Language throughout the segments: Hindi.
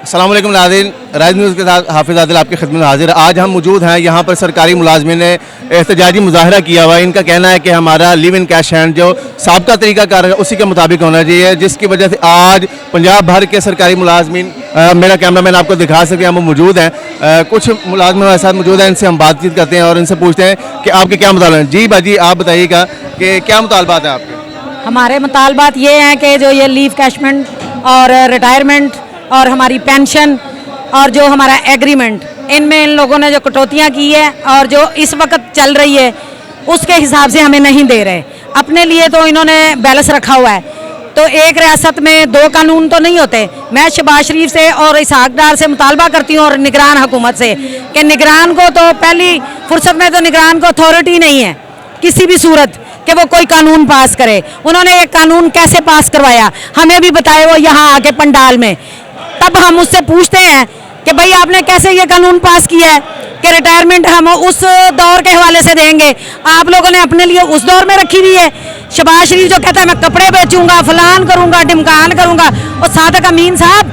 अस्सलाम वालेकुम नाज़रीन, राइज न्यूज़ के साथ हाफिज़ आदिल आपकी खिदमत में हाजिर। आज हम मौजूद हैं यहाँ पर सरकारी मुलाजमिन ने एहतजाजी मुजाहरा किया हुआ है। इनका कहना है कि हमारा लिव इन कैश हैंड जो साबका तरीका कार है उसी के मुताबिक होना चाहिए, जिसकी वजह से आज पंजाब भर के सरकारी मुलाजमिन, मेरा कैमरा मैन आपको दिखा सके, हम मौजूद हैं। कुछ मुलाजमिन हमारे साथ मौजूद हैं, इनसे हम बातचीत करते हैं और इनसे पूछते हैं कि आपके क्या मुतालबा हैं। जी बाजी, आप बताइएगा कि क्या मुतालबात है आपके? हमारे मुतालबात ये हैं कि जो ये लीव कैशमेंट और रिटायरमेंट और हमारी पेंशन और जो हमारा एग्रीमेंट, इनमें इन लोगों ने जो कटौतियाँ की है और जो इस वक्त चल रही है उसके हिसाब से हमें नहीं दे रहे। अपने लिए तो इन्होंने बैलेंस रखा हुआ है, तो एक रियासत में दो कानून तो नहीं होते। मैं शहबाज शरीफ से और इसहाक डार से मुतालबा करती हूँ और निगरान हुकूमत से कि निगरान को तो पहली फुर्सत में तो निगरान को अथॉरिटी नहीं है किसी भी सूरत कि वो कोई कानून पास करे। उन्होंने एक कानून कैसे पास करवाया हमें भी बताए वो यहाँ आके पंडाल में। तब हम उससे पूछते हैं कि भाई आपने कैसे ये कानून पास किया है कि रिटायरमेंट हम उस दौर के हवाले से देंगे, आप लोगों ने अपने लिए उस दौर में रखी हुई है। शहबाज शरीफ जो कहता है मैं कपड़े बेचूंगा, फलान करूंगा, ढिमकान करूंगा, और सादक अमीन साहब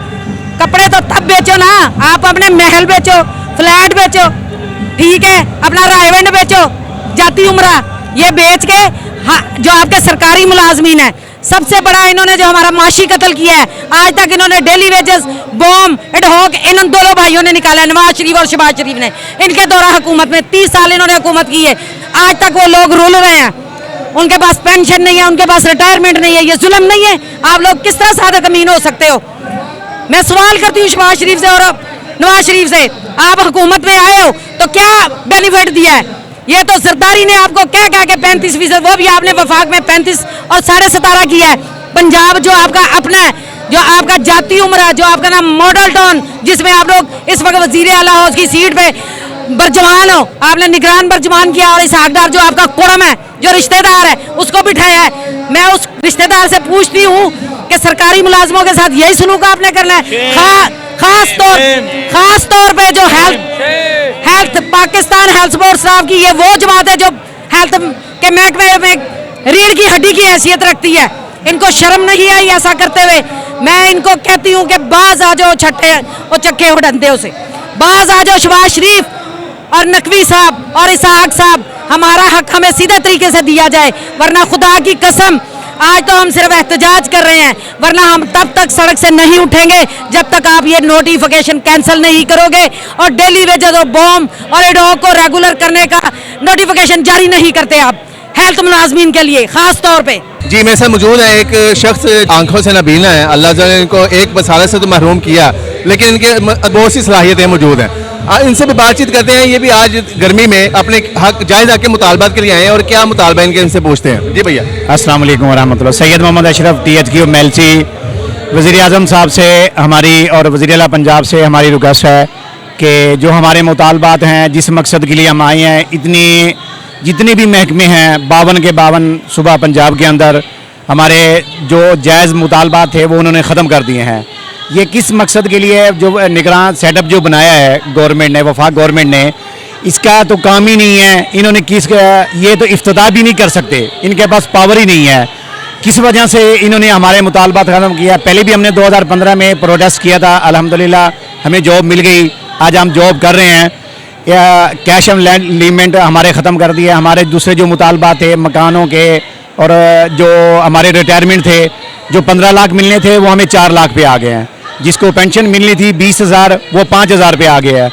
कपड़े तो तब बेचो ना, आप अपने महल बेचो, फ्लैट बेचो, ठीक है, अपना रायवंड बेचो, जाती उम्रा ये बेच के। हाँ, जो आपके सरकारी मुलाजमीन है, सबसे बड़ा इन्होंने जो हमारा माशी कत्ल किया है, आज तक इन्होंने डेली वेजेस, बॉम्ब, एडहॉक इन दोनों भाइयों ने निकाला है, नवाज शरीफ और शहबाज शरीफ ने। इनके दौरा हुकूमत में 30 साल इन्होंने हुकूमत की है, आज तक वो लोग रुल रहे हैं, उनके पास पेंशन नहीं है, उनके पास रिटायरमेंट नहीं है। ये जुल्म नहीं है? आप लोग किस तरह सादक अमीन हो सकते हो? मैं सवाल करती हूँ शहबाज शरीफ से और नवाज शरीफ से, आप हुकूमत में आए हो तो क्या बेनिफिट दिया है? ये तो सरदारी ने आपको क्या कहा कि 35%, वो भी आपने वफाक में 35 और 17.5 किया है। पंजाब जो आपका अपना है, जो आपका जाती उम्र, जो आपका नाम मॉडल टाउन, जिसमें आप लोग इस वक्त वजीर आला हो, उसकी सीट पे बरजमान हो, आपने निगरान बरजमान किया। और इसहाक डार जो आपका कुरम है, जो रिश्तेदार है, उसको बिठाया है। मैं उस रिश्तेदार से पूछती हूँ कि सरकारी मुलाजमों के साथ यही सलूक आपने करना है? खास तौर पे जो health Pakistan health board staff की, ये वो जमात है जो हेल्थ के महकमे में रीढ़ की हड्डी की हैसियत रखती है। इनको शर्म नहीं आई ऐसा करते हुए? मैं इनको कहती हूँ कि बाज आ जाओ छठे और चक्के उड़ंदे से, बाज आ जाओ शहबाज शरीफ और नकवी साहब और इसहाक साहब, हमारा हक हमें सीधे तरीके से दिया जाए, वरना खुदा की कसम आज तो हम सिर्फ एहतजाज कर रहे हैं, वरना हम तब तक सड़क से नहीं उठेंगे जब तक आप ये नोटिफिकेशन कैंसिल नहीं करोगे और डेली वेजेस और बॉम्ब और एडहॉक को रेगुलर करने का नोटिफिकेशन जारी नहीं करते आप हेल्थ मुलाजमीन के लिए खास तौर पे। जी, मेरे साथ मौजूद है एक शख्स, आंखों से नबीना है, अल्लाह ताला ने इनको एक बसारत से तो महरूम किया, लेकिन इनके बहुत सी सलाहियतें मौजूद हैं। इनसे भी बातचीत करते हैं। ये भी आज गर्मी में अपने हक जायज़ हक के मुतालबात के लिए आए हैं और क्या मुतालबा इनके, इनसे पूछते हैं। जी भैया, अस्सलाम वालेकुम वरहमतुल्लाह। सैयद मोहम्मद अशरफ THQ MLC, वज़ीर आज़म साहब से हमारी और वज़ीर आला पंजाब से हमारी रिक्वेस्ट है कि जो हमारे मुतालबात हैं, जिस मकसद के लिए हम आए हैं, जितने भी महकमे हैं 52 के 52 सूबा पंजाब के अंदर हमारे जो जायज़ मुतालबात थे वो उन्होंने ख़त्म कर दिए हैं। ये किस मकसद के लिए? जो निगरान सेटअप जो बनाया है गवर्नमेंट ने, वफाक गवर्नमेंट ने, इसका तो काम ही नहीं है। इन्होंने ये तो इफ्तिताह भी नहीं कर सकते, इनके पास पावर ही नहीं है। किस वजह से इन्होंने हमारे मुतालबात ख़त्म किया? पहले भी हमने 2015 में प्रोटेस्ट किया था, अल्हम्दुलिल्लाह हमें जॉब मिल गई, आज हम जॉब कर रहे हैं। या कैश एंड लैंड लीमेंट हमारे ख़त्म कर दिए। हमारे दूसरे जो मुतालबात थे मकानों के और जो हमारे रिटायरमेंट थे, जो 15 लाख मिलने थे वो हमें 4 लाख पे आ गए हैं। जिसको पेंशन मिलनी थी 20,000 वो 5,000 पे आ गया है।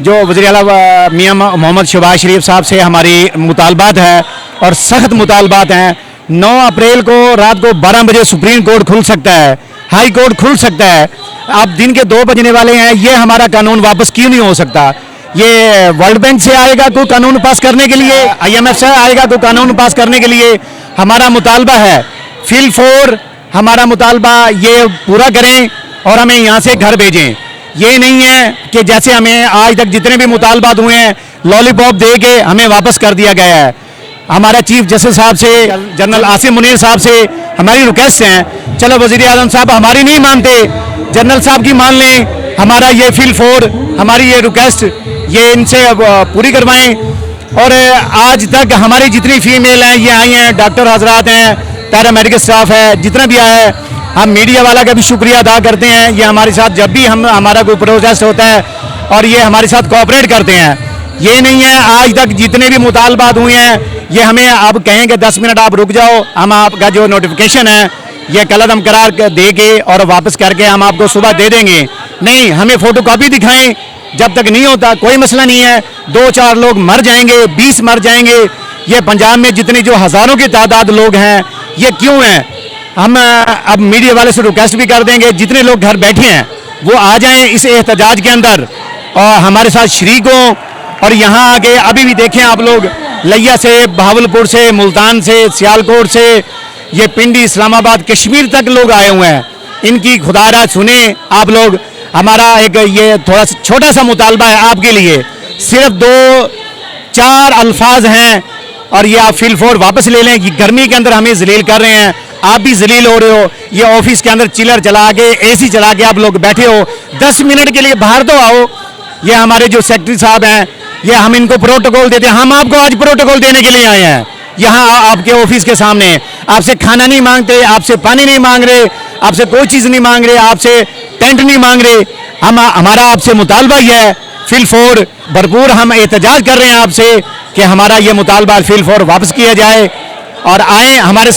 जो वज़ीर आला मियां मोहम्मद शहबाज शरीफ साहब से हमारी मुतालबात है और सख्त मुतालबात हैं। 9 अप्रैल को रात को 12 बजे सुप्रीम कोर्ट खुल सकता है, हाई कोर्ट खुल सकता है। अब दिन के 2 बजने वाले हैं, ये हमारा कानून वापस क्यों नहीं हो सकता? ये वर्ल्ड बैंक से आएगा कोई कानून पास करने के लिए, IMF से आएगा कोई कानून पास करने के लिए। हमारा मुतालबा है फील 4, हमारा मुतालबा ये पूरा करें और हमें यहाँ से घर भेजें। ये नहीं है कि जैसे हमें आज तक जितने भी मुतालबात हुए हैं लॉलीपॉप दे के हमें वापस कर दिया गया है। हमारा चीफ जस्टिस साहब से, जनरल आसिम मुनीर साहब से हमारी रिक्वेस्ट हैं, चलो वज़ीर आज़म साहब हमारी नहीं मानते, जनरल साहब की मान लें। हमारा ये फील 4, हमारी ये रिक्वेस्ट ये इनसे पूरी करवाएं। और आज तक हमारी जितनी फीमेल हैं ये आई हैं, डॉक्टर हजरात हैं, पैरामेडिकल स्टाफ है, जितना भी आया है, हम मीडिया वाला का भी शुक्रिया अदा करते हैं। ये हमारे साथ जब भी हमारा कोई प्रोटेस्ट होता है और ये हमारे साथ कोऑपरेट करते हैं। ये नहीं है आज तक जितने भी मुतालबात हुए हैं ये हमें आप कहेंगे 10 मिनट आप रुक जाओ, हम आपका जो नोटिफिकेशन है ये कलअदम करार दे के और वापस करके हम आपको सुबह दे देंगे। नहीं, हमें फोटो कॉपी दिखाएं। जब तक नहीं होता कोई मसला नहीं है। 2-4 लोग मर जाएंगे, 20 मर जाएंगे। ये पंजाब में जितने जो हज़ारों की तादाद लोग हैं ये क्यों हैं? हम अब मीडिया वाले से रिक्वेस्ट भी कर देंगे जितने लोग घर बैठे हैं वो आ जाएं इस एहतजाज के अंदर और हमारे साथ शरीक हों। और यहाँ आके अभी भी देखें आप लोग, लिया से, बहावलपुर से, मुल्तान से, सियालकोट से, ये पिंडी, इस्लामाबाद, कश्मीर तक लोग आए हुए हैं। इनकी खुदारा सुने आप लोग। हमारा एक ये थोड़ा सा छोटा सा मुतालबा है आपके लिए, सिर्फ 2-4 अल्फाज हैं और ये आप फिल फोर वापस ले लें। ये गर्मी के अंदर हमें जलील कर रहे हैं, आप भी जलील हो रहे हो। ये ऑफिस के अंदर चिलर चला के, एसी चला के आप लोग बैठे हो, 10 मिनट के लिए बाहर तो आओ। ये हमारे जो सेक्रेटरी साहब हैं ये हम इनको प्रोटोकॉल देते हैं। हम आपको आज प्रोटोकॉल देने के लिए आए हैं यहाँ आपके ऑफिस के सामने। आपसे खाना नहीं मांगते, आपसे पानी नहीं मांग रहे, आपसे कोई चीज़ नहीं मांग रहे, आपसे टेंट नहीं मांग रहे। हमारा आपसे मुतालबा ही है फिल फोर भरपूर हम एहतजाज कर रहे हैं आपसे कि हमारा ये मुतालबा फिल फोर वापस किया जाए और आए हमारे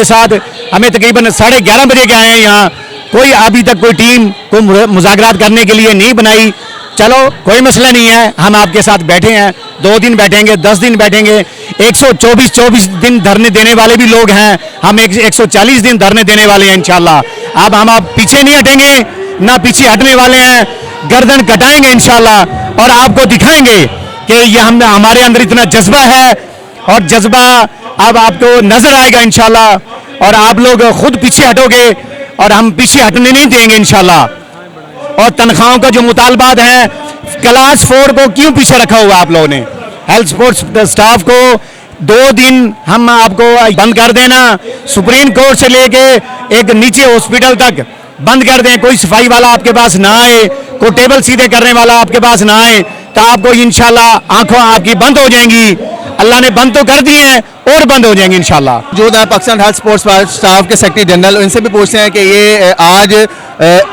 साथ। हमें तकरीबन 11:30 बजे के आए हैं यहाँ। कोई अभी तक कोई टीम को मुज़ाकरात करने के लिए नहीं बनाई। चलो कोई मसला नहीं है, हम आपके साथ बैठे हैं। 2 दिन बैठेंगे, 10 दिन बैठेंगे, 124 दिन धरने देने वाले भी लोग हैं। हम 140 दिन धरने देने वाले हैं इंशाल्लाह। अब हम आप पीछे नहीं हटेंगे, ना पीछे हटने वाले हैं। गर्दन कटाएंगे इंशाल्लाह और आपको दिखाएंगे कि ये हमारे अंदर इतना जज्बा है और जज्बा अब आपको नजर आएगा इंशाल्लाह। और आप लोग खुद पीछे हटोगे और हम पीछे हटने नहीं देंगे इंशाल्लाह। और तनख्वाहों का जो मुतालबात है, क्लास 4 को क्यों पीछे रखा हुआ आप लोगों ने? हेल्थ स्पोर्ट्स स्टाफ को 2 दिन हम आपको बंद कर देना। सुप्रीम कोर्ट से लेके एक नीचे हॉस्पिटल तक बंद कर दें। कोई सफाई वाला आपके पास ना आए, कोई टेबल सीधे करने वाला आपके पास ना आए, तो आपको इंशाल्लाह आंखों आपकी बंद हो जाएंगी। अल्लाह ने बंद तो कर दी है और बंद हो जाएंगी इंशाल्लाह। जो पाकिस्तान हेल्थ स्पोर्ट्स स्टाफ के सेक्रेटरी जनरल, इनसे भी पूछते हैं कि ये आज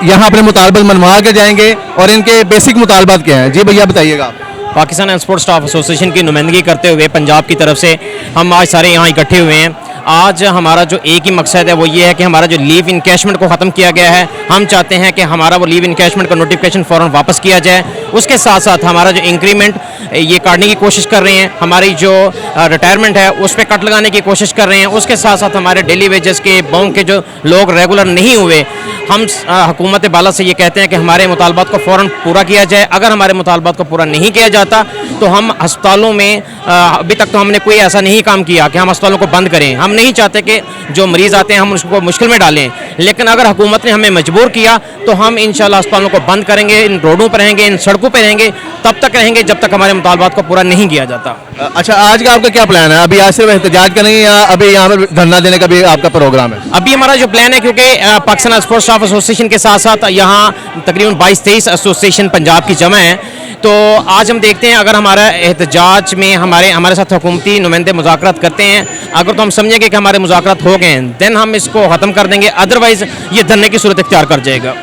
यहाँ अपने मुतालबा मनवा के जाएंगे और इनके बेसिक मुतालबात क्या हैं। जी भैया बताइएगा। Pakistan health sports staff association की नुमाइंदगी करते हुए पंजाब की तरफ से हम आज सारे यहाँ इकट्ठे हुए हैं। आज हमारा जो एक ही मकसद है वो ये है कि हमारा जो लीव इनकैशमेंट को ख़त्म किया गया है, हम चाहते हैं कि हमारा वो लीव इनकैशमेंट का नोटिफिकेशन फ़ौरन वापस किया जाए। उसके साथ साथ हमारा जो इंक्रीमेंट ये काटने की कोशिश कर रहे हैं, हमारी जो रिटायरमेंट है उस पर कट लगाने की कोशिश कर रहे हैं। उसके साथ साथ हमारे डेली वेजेस के बैंक के जो लोग रेगुलर नहीं हुए, हम हुकूमत बाला से ये कहते हैं कि हमारे मुतालबात को फ़ौरन पूरा किया जाए। अगर हमारे मुतालबात को पूरा नहीं किया जाता तो हम अस्पतालों में अभी तक तो हमने कोई ऐसा नहीं काम किया कि हम अस्पतालों को बंद करें। हम नहीं चाहते कि जो मरीज़ आते हैं हम उसको मुश्किल में डालें, लेकिन अगर हुकूमत ने हमें मजबूर किया तो हम इंशाल्लाह अस्पतालों को बंद करेंगे, इन रोडों पर रहेंगे, इन सड़कों पर रहेंगे, तब तक रहेंगे जब तक हमारे मुतालबात को पूरा नहीं किया जाता। अच्छा, आज का आपका क्या प्लान है? अभी आज सिर्फ एहतजाज का नहीं, या अभी यहाँ पर धरना देने का भी आपका प्रोग्राम है? अभी हमारा जो प्लान है, क्योंकि पाकिस्तान स्पोर्ट्स स्टाफ एसोसिएशन के साथ साथ यहाँ तकरीबन 22-23 एसोसिएशन पंजाब की जमा है, तो आज हम देखते हैं अगर हमारा एहतजाज में हमारे साथ हुकूमती नुमाइंदे मुज़ाकरात करते हैं, अगर तो हम समझेंगे कि हमारे मुज़ाकरात हो गए हैं, देन हम इसको ख़त्म कर देंगे, अदरवाइज़ ये धरने की सूरत इख्तियार कर जाएगा।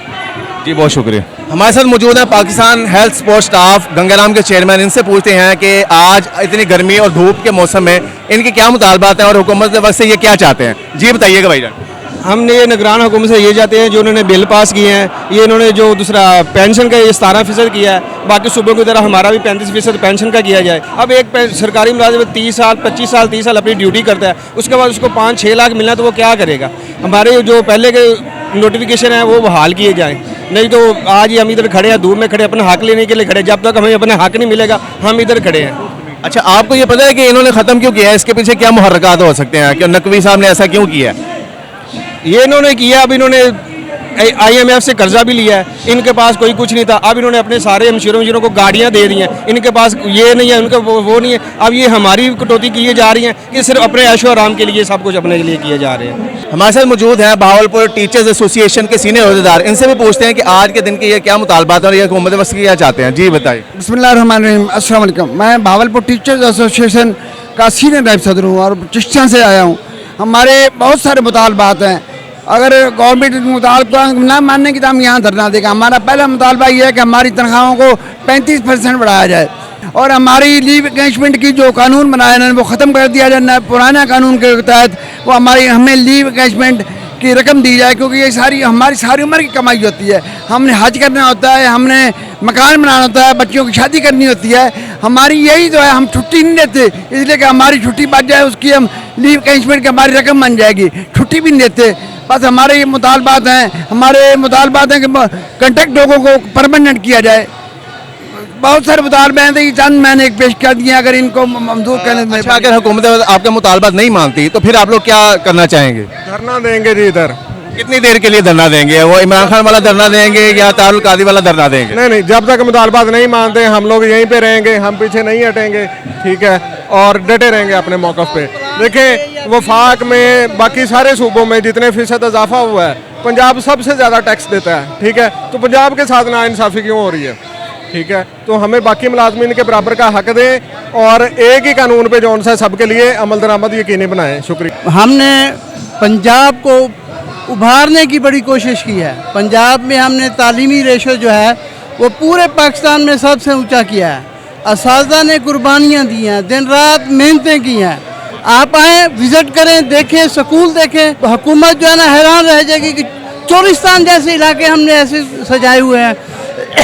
जी बहुत शुक्रिया। हमारे साथ मौजूद है Pakistan health sports staff Gangaram के चेयरमैन। इनसे पूछते हैं कि आज इतनी गर्मी और धूप के मौसम में इनके क्या मुतालबात हैं और हुकूमत के वक्त से ये क्या चाहते हैं। जी बताइएगा भाईजान। हमने ये निगरान हुकूमत से ये चाहते हैं, जो उन्होंने बिल पास किए हैं, ये इन्होंने जो दूसरा पेंशन का ये 17% किया है, बाकी सूबों की तरह हमारा भी 35% पेंशन का किया जाए। अब एक सरकारी मुलाजिम 30 साल 25 साल 30 साल अपनी ड्यूटी करता है, उसके बाद उसको 5-6 लाख मिलना तो वो क्या करेगा? हमारे जो पहले के नोटिफिकेशन है वो बहाल किए जाएँ, नहीं तो आज ही हम इधर खड़े हैं, धूप में खड़े, अपना हक लेने के लिए खड़े। जब तक हमें अपना हक नहीं मिलेगा हम इधर खड़े हैं। अच्छा, आपको ये पता है कि इन्होंने ख़त्म क्यों किया है? इसके पीछे क्या मुहर्रकात हो सकते हैं कि नकवी साहब ने ऐसा क्यों किया है? ये इन्होंने किया, अब इन्होंने IMF से कर्जा भी लिया है, इनके पास कोई कुछ नहीं था। अब इन्होंने अपने सारे हमशीरों को गाड़ियां दे दी हैं, इनके पास ये नहीं है, उनका वो नहीं है। अब ये हमारी कटौती की जा रही हैं कि सिर्फ अपने ऐशो आराम के लिए सब कुछ अपने लिए किए जा रहे हैं। हमारे साथ मौजूद हैं बहावलपुर टीचर्स एसोसिएशन के सीनियर अहदेदार। इनसे भी पूछते हैं कि आज के दिन के ये क्या मुतालबात और ये हुकूमत वक्त क्या चाहते हैं। जी बताइए। बिस्मिल्लाहिर्रहमानिर्रहीम, अस्सलाम वालेकुम। मैं बहावलपुर टीचर्स एसोसिएशन का सीनियर नायब सदर हूँ और चिश्तियाँ से आया हूँ। हमारे बहुत सारे मुतालबात हैं अगर गवर्नमेंट मुतालबा ना मानने की तो हम यहाँ धरना देगा। हमारा पहला मुतालबा ये है कि हमारी तनख्वाहों को 35% बढ़ाया जाए और हमारी लीव एंगेजमेंट की जो कानून बनाया है वो ख़त्म कर दिया जाए। पुराना कानून के तहत वो हमें लीव एंगेजमेंट की रकम दी जाए, क्योंकि ये हमारी सारी उम्र की कमाई होती है। हमने हज करना होता है, हमने मकान बनाना होता है, बच्चों की शादी करनी होती है। हमारी यही तो है, हम छुट्टी नहीं देते इसलिए कि हमारी छुट्टी बच जाए, उसकी हम लीव एंगेजमेंट की हमारी रकम बन जाएगी। छुट्टी भी नहीं देते। बस हमारे ये मुतालबात हैं, कि कॉन्ट्रैक्ट लोगों को परमानेंट किया जाए। बहुत सारे मुतालबे हैं, तो ये चंद मैंने एक पेश कर दिए। अगर इनको मंजूर करने में अच्छा, अगर हुकूमत आपके मुतालबात नहीं मानती तो फिर आप लोग क्या करना चाहेंगे? धरना देंगे जी इधर। कितनी देर के लिए धरना देंगे? वो इमरान खान वाला धरना देंगे या तारुल कादी वाला धरना देंगे? नहीं नहीं, जब तक मुतालबात नहीं मानते हम लोग यहीं पे रहेंगे, हम पीछे नहीं हटेंगे, ठीक है, और डटे रहेंगे अपने मौक़िफ़ पे। देखें, वफाक में बाकी सारे सूबों में जितने फ़ीसद इजाफा हुआ है, पंजाब सबसे ज़्यादा टैक्स देता है, ठीक है, तो पंजाब के साथ नाइंसाफ़ी क्यों हो रही है? ठीक है, तो हमें बाकी मुलाजमीन के बराबर का हक दें और एक ही कानून पे जौन सा सबके लिए अमल दरामद यकीनी बनाएं। शुक्रिया। हमने पंजाब को उभारने की बड़ी कोशिश की है। पंजाब में हमने तालीमी रेशो जो है वो पूरे पाकिस्तान में सबसे ऊंचा किया है। असातिज़ा ने कुर्बानियाँ दी हैं, दिन रात मेहनतें की हैं। आप आएँ, विज़िट करें, देखें, स्कूल देखें। हुकूमत जो है ना हैरान रह जाएगी कि चोलिस्तान जैसे इलाके हमने ऐसे सजाए हुए हैं।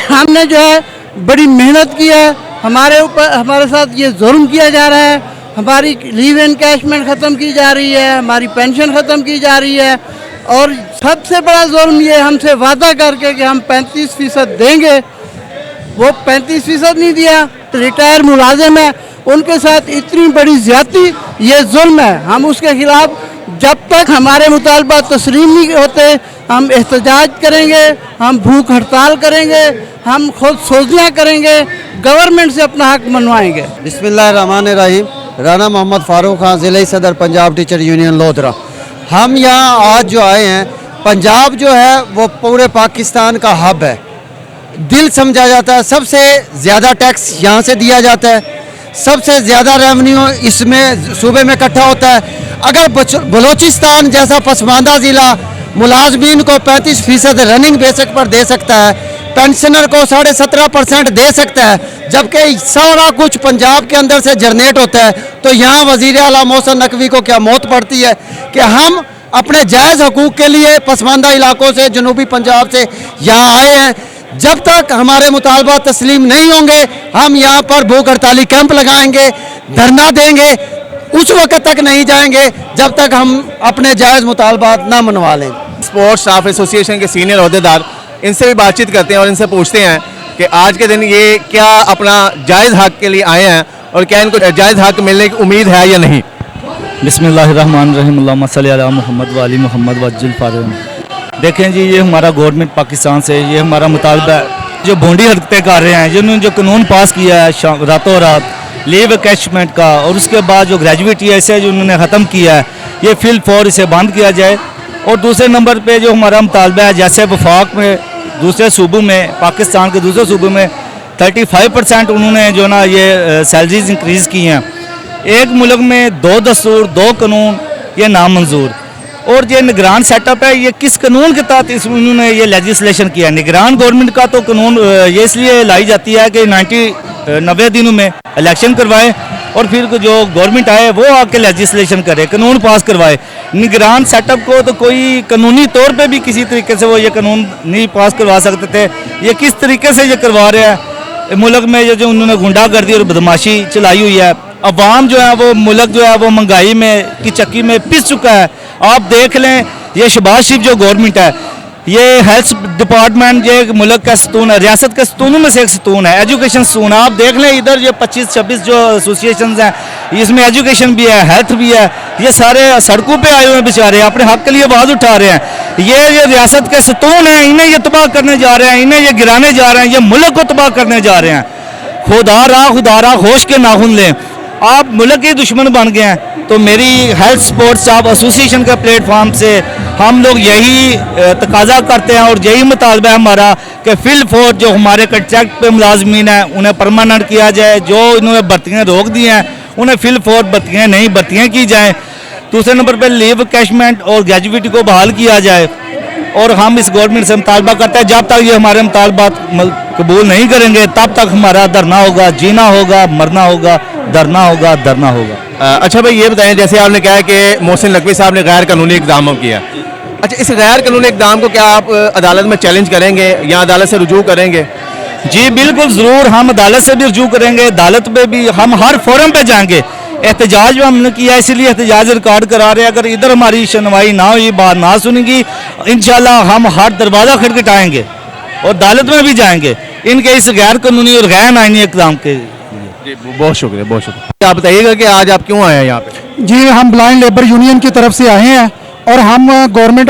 हमने जो है बड़ी मेहनत की है, हमारे साथ ये जुल्म किया जा रहा है। हमारी लीव एनकैशमेंट ख़त्म की जा रही है, हमारी पेंशन ख़त्म की जा रही है, और सबसे बड़ा जुल्म ये हमसे वादा करके कि हम 35% देंगे, वो 35% नहीं दिया। रिटायर मुलाजिम है, उनके साथ इतनी बड़ी ज़्यादती, ये जुल्म है। हम उसके ख़िलाफ़ जब तक हमारे मुतालबा तस्लीम नहीं होते हम एहतजाज करेंगे, हम भूख हड़ताल करेंगे, हम खुद सोजियाँ करेंगे, गवर्नमेंट से अपना हक मनवाएंगे। बिस्मिल्लाहिर्रहमानिर्रहीम। राना मोहम्मद फ़ारूक खान, ज़िले सदर पंजाब टीचर यूनियन लोधरा। हम यहाँ आज जो आए हैं, पंजाब जो है वो पूरे पाकिस्तान का हब है, दिल समझा जाता है। सबसे ज़्यादा टैक्स यहाँ से दिया जाता है, सबसे ज़्यादा रेवेन्यू इसमें सूबे में इकट्ठा होता है। अगर बलूचिस्तान जैसा पसमानदा ज़िला मुलाजमीन को 35% रनिंग बेसिक पर दे सकता है, पेंशनर को 17.5% दे सकता है, जबकि सारा कुछ पंजाब के अंदर से जनरेट होता है, तो यहाँ वज़ीर आला मोहसिन नकवी को क्या मौत पड़ती है कि हम अपने जायज़ हकूक़ के लिए पसमानदा इलाकों से, जनूबी पंजाब से यहाँ आए हैं। जब तक हमारे मुतालबा तस्लीम नहीं होंगे, हम यहाँ पर भूख हड़ताली कैंप लगाएंगे, धरना देंगे, उस वक्त तक नहीं जाएंगे जब तक हम अपने जायज़ मुतालबात ना मनवा लें। स्पोर्ट्स स्टाफ एसोसिएशन के सीनियर अहदेदार, इनसे भी बातचीत करते हैं और इनसे पूछते हैं कि आज के दिन ये क्या अपना जायज़ हक के लिए आए हैं और क्या इनको जायज़ हक मिलने की उम्मीद है या नहीं। बिस्मिल्लाहिर्रहमानिर्रहीम, अल्लाहुम्मा सल्ली अला मुहम्मद व आली मुहम्मद वज्जिल फारिन। देखें जी, ये हमारा गवर्नमेंट पाकिस्तान से ये हमारा मुतालबा है, जो भोंडी हरकतें कर रहे हैं, जिन्होंने जो कानून पास किया है रातों रात लीव एनकैशमेंट का, और उसके बाद जो ग्रेजुएटी ऐसे जो उन्होंने ख़त्म किया है, ये फिल फॉर इसे बंद किया जाए। और दूसरे नंबर पे जो हमारा मुतालबा है, जैसे वफाक में दूसरे सूबों में, पाकिस्तान के दूसरे सूबों में 35% उन्होंने जो ना ये सैलरीज इंक्रीज़ की हैं। एक मुल्क में 2 दस्तूर 2 कानून, ये नामंजूर। और ये निगरान सेटअप है, ये किस कानून के तहत उन्होंने ये लेजिस्लेशन किया है? निगरान गवर्नमेंट का तो कानून ये इसलिए लाई जाती है कि 90 दिनों में इलेक्शन करवाए और फिर जो गवर्नमेंट आए वो आके लेजिस्लेशन करे, कानून पास करवाए। निगरान सेटअप को तो कोई कानूनी तौर पे भी किसी तरीके से वो ये कानून नहीं पास करवा सकते थे। ये किस तरीके से ये करवा रहे हैं? मुल्क में ये जो उन्होंने गुंडागर्दी और बदमाशी चलाई हुई है, अवाम जो है वो मुल्क जो है वो महंगाई में की चक्की में पिस चुका है। आप देख लें, ये शहबाज शरीफ जो गवर्नमेंट है, ये हेल्थ डिपार्टमेंट ये मुल्क का सतून है, रियासत के सतूनों में से एक सतून है, एजुकेशन सतून है। आप देख लें इधर ये 25-26 जो एसोसिएशन हैं, इसमें एजुकेशन भी है, हेल्थ भी है। ये सारे सड़कों पे आए हुए हैं बेचारे, अपने हक के लिए आवाज़ उठा रहे हैं। ये रियासत के सतून हैं, इन्हें ये तबाह करने जा रहे हैं, इन्हें ये गिराने जा रहे हैं, ये मुल्क को तबाह करने जा रहे हैं। खुदारा होश के नाखून लें, आप मुल्क के दुश्मन बन गए हैं। तो मेरी हेल्थ स्पोर्ट्स स्टाफ एसोसिएशन के प्लेटफॉर्म से हम लोग यही तकाजा करते हैं और यही मुतालबा है हमारा कि फिल फॉर जो हमारे कंट्रैक्ट पे मुलाजमीन हैं उन्हें परमानेंट किया जाए। जो इन्होंने भर्तियाँ रोक दी हैं उन्हें फिल फॉर भर्तियाँ की जाएँ। दूसरे नंबर पर लीव कैशमेंट और ग्रेजुएटी को बहाल किया जाए। और हम इस गवर्नमेंट से मुतालबा करते हैं, जब तक ये हमारे मुतालबात कबूल नहीं करेंगे तब तक हमारा धरना होगा, जीना होगा, मरना होगा, धरना होगा, धरना होगा। अच्छा भाई, ये बताएं, जैसे आपने कहा कि मोहसिन नकवी साहब ने गैर कानूनी इकदाम किया, अच्छा इस गैर कानूनी इकदाम को क्या आप अदालत में चैलेंज करेंगे या अदालत से रुजू करेंगे? जी बिल्कुल ज़रूर, हम अदालत से भी रुजू करेंगे, अदालत पे भी हम हर फोरम पे जाएंगे। एहतजाज जो हमने किया इसलिए एहतजाज रिकॉर्ड करा रहे हैं, अगर इधर हमारी सुनवाई ना हुई, बात ना सुनेगी, इंशाल्लाह हम हर दरवाज़ा खटखटाएंगे और अदालत में भी जाएंगे इनके इस गैर कानूनी और गैर आईनी इक़दाम के। जी बहुत शुक्रिया, बहुत शुक्रिया। आप बताइएगा कि आज आप क्यों आए हैं यहाँ पे? जी हम ब्लाइंड लेबर यूनियन की तरफ से आए हैं और हम गवर्नमेंट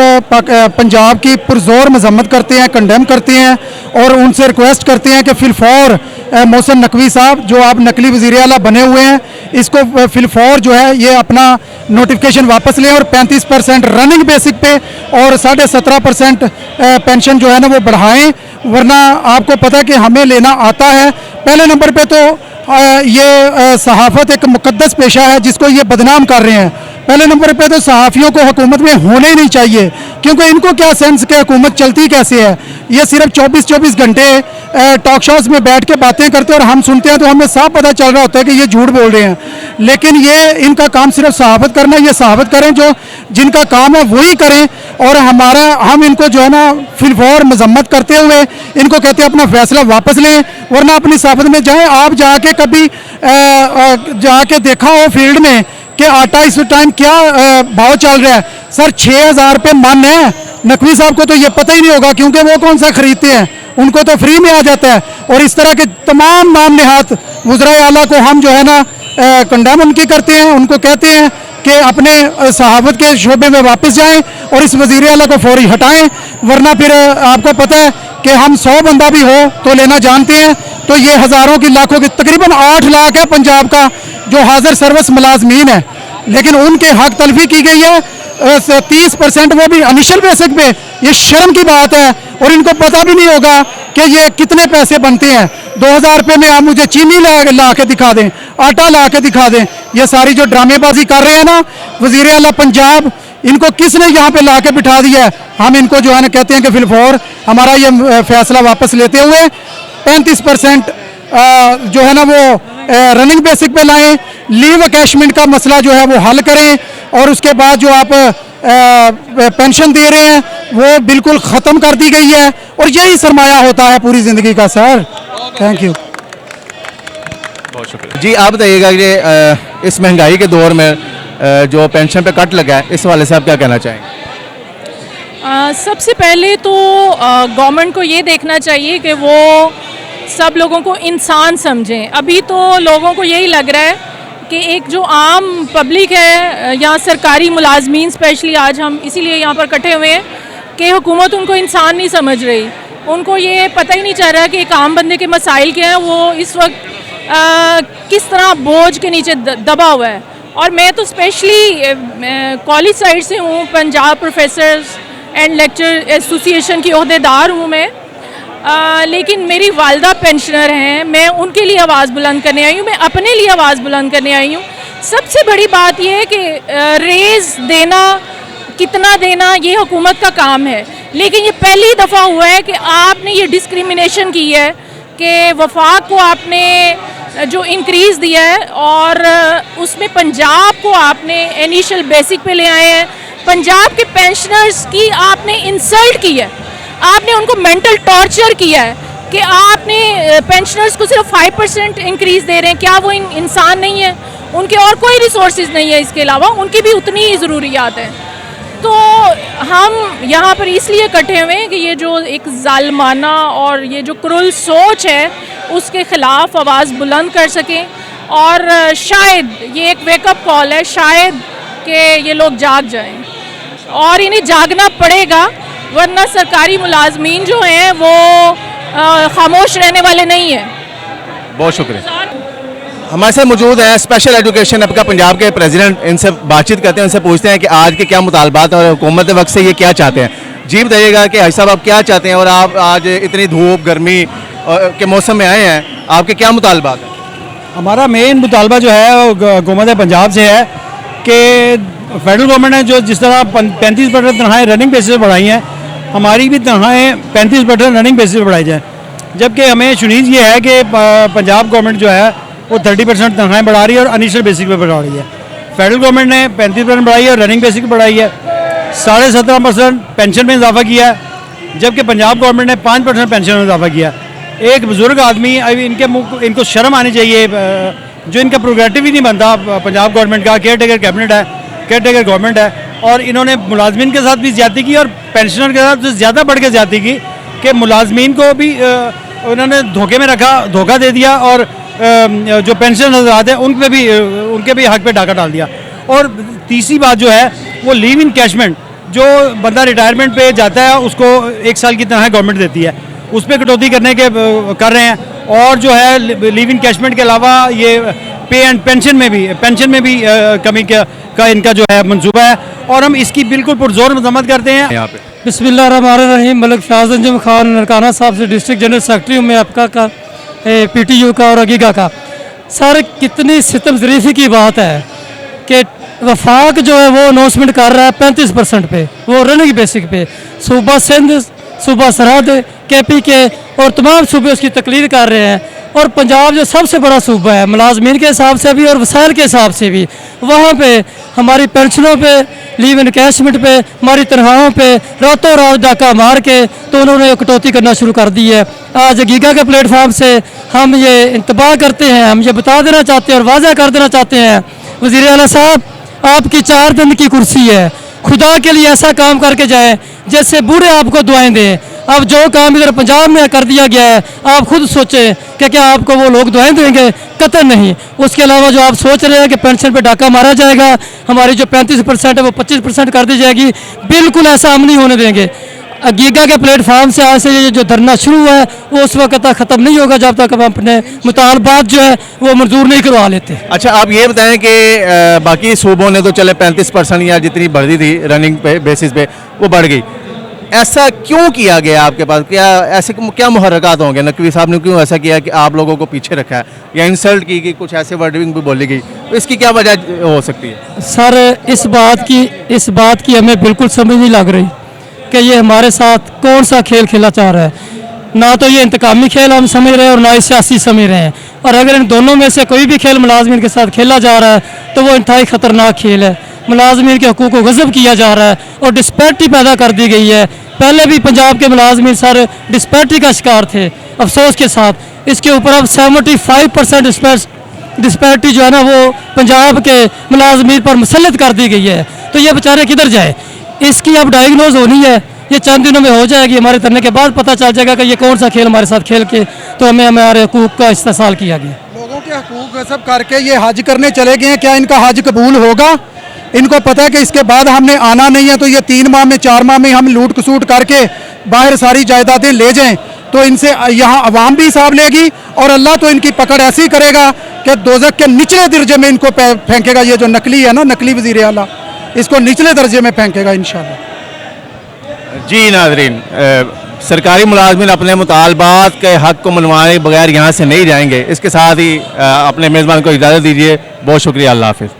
पंजाब की पुरजोर मजम्मत करते हैं, कंडेम करते हैं और उनसे रिक्वेस्ट करते हैं कि फिलफौर मोहसिन नकवी साहब जो आप नकली वज़ीर आला बने हुए हैं, इसको फिलफौर जो है ये अपना नोटिफिकेशन वापस लें और 35% रनिंग बेसिक पे और 17.5% पेंशन जो है ना वो बढ़ाएं, वरना आपको पता है कि हमें लेना आता है। पहले नंबर पे तो ये सहाफ़त एक मुक़द्दस पेशा है जिसको ये बदनाम कर रहे हैं। पहले नंबर पे तो सहाफ़ियों को हुकूमत में होने ही नहीं चाहिए, क्योंकि इनको क्या सेंस कि हुकूमत चलती कैसे है। ये सिर्फ 24-24 घंटे टॉक शोज़ में बैठ के बातें करते हैं और हम सुनते हैं तो हमें साफ पता चल रहा होता है कि ये झूठ बोल रहे हैं। लेकिन ये इनका काम सिर्फ सहाफ़त करना, ये सहाफ़त करें जो जिनका काम है वही करें। और हम इनको जो है ना फिलफौर मजम्मत करते हुए इनको कहते हैं अपना फैसला वापस लें, वरना अपनी सहाफ़त में जाएँ। आप जाके कभी जाके देखा हो फील्ड में कि आटा इस टाइम क्या भाव चल रहा है? सर 6,000 रुपये मन है। नकवी साहब को तो ये पता ही नहीं होगा क्योंकि वो कौन सा खरीदते हैं, उनको तो फ्री में आ जाता है। और इस तरह के तमाम नाम निहात वज़राए आला को हम जो है ना कंडेम उनकी करते हैं, उनको कहते हैं कि अपने सहाफ़त के शोबे में वापस जाएं और इस वज़ीर आला को फौरी हटाएं, वरना फिर आपको पता है कि हम 100 बंदा भी हो तो लेना जानते हैं। तो ये हज़ारों की लाखों की तकरीबन 8 लाख है पंजाब का जो हाजिर सर्विस मुलाजमीन है, लेकिन उनके हक तलफी की गई है 30%, वो भी इनिशियल बेसिक पे। ये शर्म की बात है और इनको पता भी नहीं होगा कि ये कितने पैसे बनते हैं। 2,000 रुपये में आप मुझे चीनी ला के दिखा दें, आटा ला के दिखा दें। ये सारी जो ड्रामेबाजी कर रहे हैं ना वज़ीर आला पंजाब, इनको किसने यहाँ पे ला के बिठा दिया है? हम इनको जो है ना कहते हैं कि फिलफौर हमारा ये फैसला वापस लेते हुए 35% जो है ना वो रनिंग बेसिक पे लाएं, लीव अकैशमेंट का मसला जो है वो हल करें और उसके बाद जो आप पेंशन दे रहे हैं वो बिल्कुल ख़त्म कर दी गई है और यही सरमाया होता है पूरी ज़िंदगी का। सर थैंक यू, बहुत शुक्रिया। जी आप बताइएगा कि इस महंगाई के दौर में जो पेंशन पे कट लगा है, इस हवाले से आप क्या कहना चाहेंगे? सबसे पहले तो गवर्नमेंट को ये देखना चाहिए कि वो सब लोगों को इंसान समझें। अभी तो लोगों को यही लग रहा है कि एक जो आम पब्लिक है या सरकारी मुलाजमीन स्पेशली, आज हम इसीलिए यहाँ पर इकट्ठे हुए हैं कि हुकूमत उनको इंसान नहीं समझ रही। उनको ये पता ही नहीं चल रहा कि एक आम बंदे के मसाइल क्या हैं, वो इस वक्त किस तरह बोझ के नीचे दबा हुआ है। और मैं तो स्पेशली कॉलेज साइड से हूँ, Punjab professors and lecture association की ओहदेदार हूँ मैं, लेकिन मेरी वालदा पेंशनर हैं। मैं उनके लिए आवाज़ बुलंद करने आई हूँ, मैं अपने लिए आवाज़ बुलंद करने आई हूँ। सबसे बड़ी बात यह है कि रेज़ देना, कितना देना, ये हुकूमत का काम है, लेकिन ये पहली दफ़ा हुआ है कि आपने ये डिस्क्रिमिनेशन की है कि वफाक को आपने जो इंक्रीज़ दिया है और उसमें पंजाब को आपने इनिशियल बेसिक पे ले आए हैं। पंजाब के पेंशनर्स की आपने इंसल्ट की है, आपने उनको मेंटल टॉर्चर किया है कि आपने पेंशनर्स को सिर्फ 5% इंक्रीज़ दे रहे हैं। क्या वो इंसान नहीं है? उनके और कोई रिसोर्सेज नहीं है, इसके अलावा उनकी भी उतनी ही ज़रूरियात हैं। तो हम यहाँ पर इसलिए इकट्ठे हुए हैं कि ये जो एक जालमाना और ये जो क्रूर सोच है उसके ख़िलाफ़ आवाज़ बुलंद कर सकें। और शायद ये एक वेकअप कॉल है, शायद कि ये लोग जाग जाएं और इन्हें जागना पड़ेगा, वरना सरकारी मुलाजमीन जो हैं वो खामोश रहने वाले नहीं हैं। बहुत शुक्रिया। हमारे साथ मौजूद हैं स्पेशल एजुकेशन हब का पंजाब के प्रेसिडेंट, इनसे बातचीत करते हैं, उनसे पूछते हैं कि आज के क्या मुतालबात और हुकूमत वक्त से ये क्या चाहते हैं। जी बताइएगा कि हाजी साहब आप क्या चाहते हैं और आप आज इतनी धूप गर्मी के मौसम में आए हैं, आपके क्या मुतालबात हैं? हमारा मेन मुतालबा जो है हुकूमत पंजाब से है कि फेडरल गवर्नमेंट ने जो जिस तरह 35% तनख्वाहें रनिंग बेसिस पर बढ़ाई हैं, हमारी भी तनख्वाहें 35% रनिंग बेसिस पर बढ़ाई जाएँ। जबकि हमें शुनीज़ ये है कि पंजाब गवर्नमेंट जो है वो 30% तनख्वाहें बढ़ा रही है और इनिशियल बेसिक पे बढ़ा रही है। फेडरल गवर्नमेंट ने 35% बढ़ाई है और रनिंग बेसिक पर बढ़ाई है। 17.5% पेंशन में इजाफा किया है, जबकि पंजाब गवर्नमेंट ने 5% पेंशन में इजाफा किया। एक बुजुर्ग आदमी, अभी इनको शर्म आनी चाहिए, जो इनका प्रोग्रेटिव ही नहीं बनता पंजाब गवर्नमेंट का। केयर टेकर कैबिनेट है, केयर टेकर गवर्नमेंट है, और इन्होंने मुलाजमीन के साथ भी ज्यादती की और पेंशनर के साथ ज़्यादा बढ़ के ज्यादती की कि मुलाजमीन को भी उन्होंने धोखे में रखा, धोखा दे दिया, और जो पेंशन हज़रात हैं उनके भी हक पे डाका डाल दिया। और तीसरी बात जो है वो लीव इन कैशमेंट, जो बंदा रिटायरमेंट पे जाता है उसको 1 साल की तनख्वाह गवर्नमेंट देती है, उस पर कटौती कर रहे हैं। और जो है लीव इन कैशमेंट के अलावा ये पे एंड पेंशन में भी कमी का इनका जो है मंसूबा है, और हम इसकी बिल्कुल पुरजोर मजम्मत करते हैं। यहाँ पे बिस्मिल्लाहिर्रहमानिर्रहीम। मलिक शाहज़ अंजुम खान ननकाना साहब से डिस्ट्रिक्ट जनरल सेक्रेटरी हूँ मैं आपका PTU का और अगीगा का। सर कितनी सितम ज़रीफ़ी की बात है कि वफाक जो है वो अनाउंसमेंट कर रहा है 35% पे, वो रनिंग बेसिक पे। सूबा सिंध, सूबा सरहद, KPK और तमाम सूबे उसकी तकलीद कर रहे हैं। और पंजाब जो सबसे बड़ा सूबा है मुलाजमीन के हिसाब से भी और वसाइल के हिसाब से भी, वहाँ पे हमारी पेंशनों पे, लीव इन कैशमेंट पे, हमारी तनख्वाहों पे रातों रात डाका मार के तो उन्होंने कटौती करना शुरू कर दी है। आज गीगा के प्लेटफॉर्म से हम ये इंतबाह करते हैं, हम ये बता देना चाहते हैं और वाज़ा कर देना चाहते हैं, वज़ीर आला साहब आपकी 4 दिन की कुर्सी है, खुदा के लिए ऐसा काम करके जाए जैसे बूढ़े आपको दुआएं दें। अब जो काम इधर पंजाब में कर दिया गया है, आप खुद सोचें कि क्या आपको वो लोग दुआएं देंगे? कतई नहीं। उसके अलावा जो आप सोच रहे हैं कि पेंशन पे डाका मारा जाएगा, हमारी जो 35% है वो 25% कर दी जाएगी, बिल्कुल ऐसा हम नहीं होने देंगे। गीगा के प्लेटफार्म से आज से ये जो धरना शुरू है वो उस वक्त तक ख़त्म नहीं होगा जब तक हम अपने मुतालबात जो है वो मंजूर नहीं करवा लेते। अच्छा, आप ये बताएं कि बाकी सूबों ने तो चले 35% या जितनी बढ़ी थी रनिंग पे बेसिस पे वो बढ़ गई, ऐसा क्यों किया गया आपके पास? क्या मुहर्रकात होंगे? नकवी साहब ने क्यों ऐसा किया कि आप लोगों को पीछे रखा है या इंसल्ट की गई, कुछ ऐसे वर्डिंग भी बोली गई, तो इसकी क्या वजह हो सकती है? सर इस बात की हमें बिल्कुल समझ नहीं लग रही कि ये हमारे साथ कौन सा खेल खेला चाह रहा है। ना तो ये इंतकामी खेल हम समझ रहे हैं और ना ही सियासी समझ रहे हैं, और अगर इन दोनों में से कोई भी खेल मुलाजमीन के साथ खेला जा रहा है तो वो इंतहाई ख़तरनाक खेल है। मुलाजमीन के हकूक़ को गज़ब किया जा रहा है और डिस्पैरिटी पैदा कर दी गई है। पहले भी पंजाब के मुलाजमीन सर डिस्पैरिटी का शिकार थे, अफसोस के साथ इसके ऊपर अब 75% डिस्पैरिटी जो है ना वो पंजाब के मुलाजमीन पर मुसल्लत कर दी गई है। तो ये बेचारे किधर जाए? इसकी अब डायग्नोज होनी है, ये चंद दिनों में हो जाएगी। हमारे तरने के बाद पता चल जाएगा कि ये कौन सा खेल हमारे साथ खेल के तो हमें हमारे हकूक़ का इस्तेसाल किया गया। लोगों के हकूक़ गज़ब करके ये हज करने चले गए हैं, क्या इनका हज कबूल होगा? इनको पता है कि इसके बाद हमने आना नहीं है, तो ये 3 माह में 4 माह में हम लूट कसूट करके बाहर सारी जायदादें ले जाएं तो इनसे यहाँ अवाम भी हिसाब लेगी और अल्लाह तो इनकी पकड़ ऐसी करेगा कि दोज़ख के निचले दर्जे में इनको फेंकेगा। ये जो नकली है ना, नकली वज़ीर आला, इसको निचले दर्जे में फेंकेगा इंशाल्लाह। जी नाज़रीन, सरकारी मुलाजमीन अपने मुतालबात के हक़ को मनवाए बगैर यहाँ से नहीं जाएंगे। इसके साथ ही अपने मेज़बान को इजाज़त दीजिए। बहुत शुक्रिया, अल्लाह हाफ़िज़।